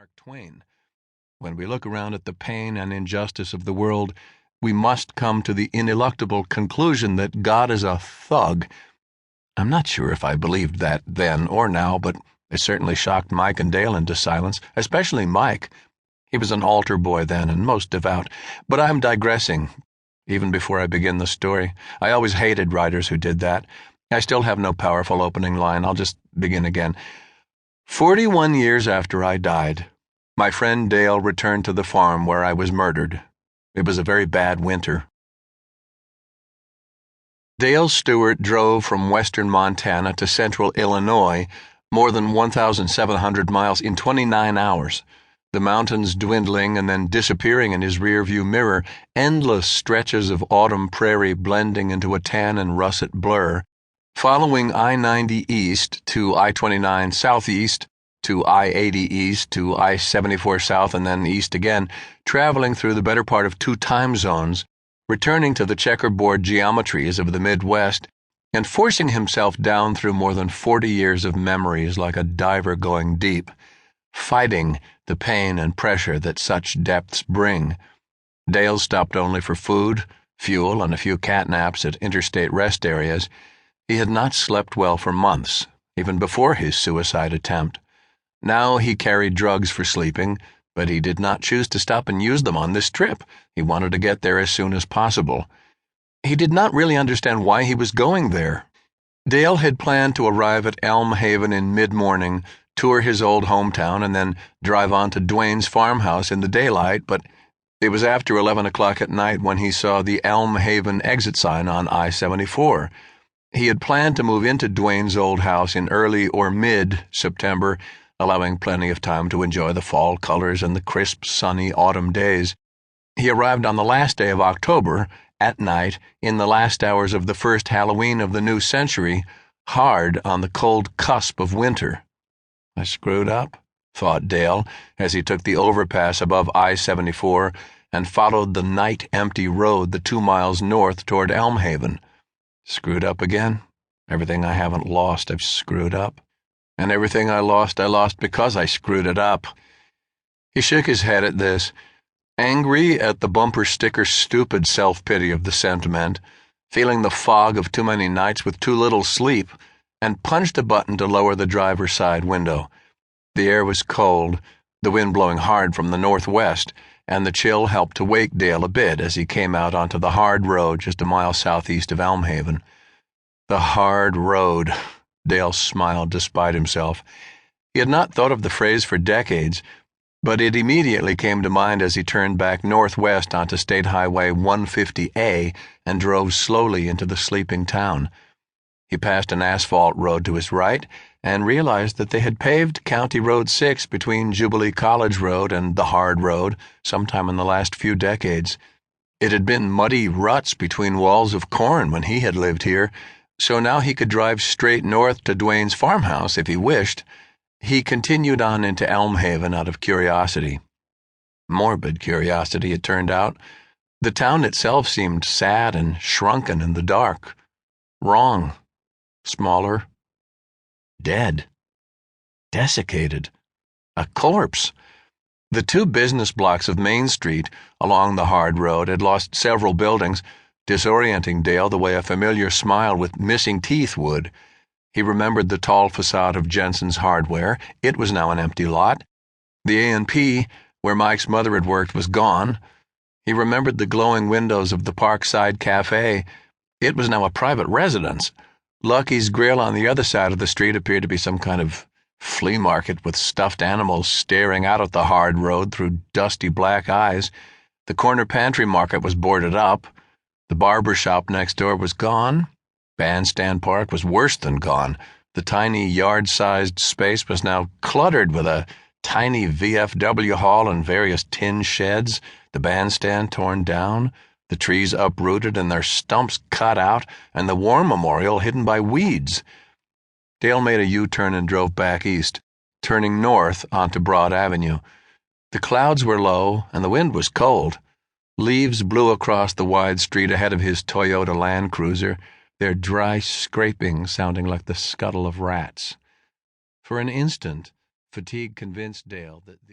Mark Twain. When we look around at the pain and injustice of the world, we must come to the ineluctable conclusion that God is a thug. I'm not sure if I believed that then or now, but it certainly shocked Mike and Dale into silence, especially Mike. He was an altar boy then and most devout. But I'm digressing. Even before I begin the story, I always hated writers who did that. I still have no powerful opening line. I'll just begin again. 41 years after I died, my friend Dale returned to the farm where I was murdered. It was a very bad winter. Dale Stewart drove from western Montana to central Illinois, more than 1,700 miles in 29 hours. The mountains dwindling and then disappearing in his rearview mirror, endless stretches of autumn prairie blending into a tan and russet blur. Following I-90 east to I-29 southeast, to I-80 east, to I-74 south, and then east again, traveling through the better part of 2 time zones, returning to the checkerboard geometries of the Midwest, and forcing himself down through more than 40 years of memories like a diver going deep, fighting the pain and pressure that such depths bring. Dale stopped only for food, fuel, and a few cat naps at interstate rest areas. He had not slept well for months, even before his suicide attempt. Now he carried drugs for sleeping, but he did not choose to stop and use them on this trip. He wanted to get there as soon as possible. He did not really understand why he was going there. Dale had planned to arrive at Elm Haven in mid-morning, tour his old hometown, and then drive on to Dwayne's farmhouse in the daylight, but it was after 11 o'clock at night when he saw the Elm Haven exit sign on I-74. He had planned to move into Dwayne's old house in early or mid-September, allowing plenty of time to enjoy the fall colors and the crisp, sunny autumn days. He arrived on the last day of October, at night, in the last hours of the first Halloween of the new century, hard on the cold cusp of winter. I screwed up, thought Dale, as he took the overpass above I-74 and followed the night-empty road the 2 miles north toward Elm Haven. Screwed up again. Everything I haven't lost, I've screwed up. And everything I lost because I screwed it up. He shook his head at this, angry at the bumper sticker stupid self-pity of the sentiment, feeling the fog of too many nights with too little sleep, and punched a button to lower the driver's side window. The air was cold, the wind blowing hard from the northwest, and the chill helped to wake Dale a bit as he came out onto the hard road just a mile southeast of Elm Haven. The hard road. Dale smiled despite himself. He had not thought of the phrase for decades, but it immediately came to mind as he turned back northwest onto State Highway 150A and drove slowly into the sleeping town. He passed an asphalt road to his right and realized that they had paved County Road 6 between Jubilee College Road and the hard road sometime in the last few decades. It had been muddy ruts between walls of corn when he had lived here, so now he could drive straight north to Dwayne's farmhouse if he wished. He continued on into Elm Haven out of curiosity. Morbid curiosity, it turned out. The town itself seemed sad and shrunken in the dark. Wrong. Smaller. Dead. Desiccated. A corpse. The 2 business blocks of Main Street along the hard road had lost several buildings, disorienting Dale the way a familiar smile with missing teeth would. He remembered the tall facade of Jensen's Hardware. It was now an empty lot. The A&P, where Mike's mother had worked, was gone. He remembered the glowing windows of the Parkside Cafe. It was now a private residence. Lucky's Grill on the other side of the street appeared to be some kind of flea market with stuffed animals staring out at the hard road through dusty black eyes. The corner pantry market was boarded up. The barber shop next door was gone. Bandstand Park was worse than gone. The tiny yard-sized space was now cluttered with a tiny VFW hall and various tin sheds, the bandstand torn down, the trees uprooted and their stumps cut out, and the war memorial hidden by weeds. Dale made a U-turn and drove back east, turning north onto Broad Avenue. The clouds were low and the wind was cold. Leaves blew across the wide street ahead of his Toyota Land Cruiser, their dry scraping sounding like the scuttle of rats. For an instant, fatigue convinced Dale that the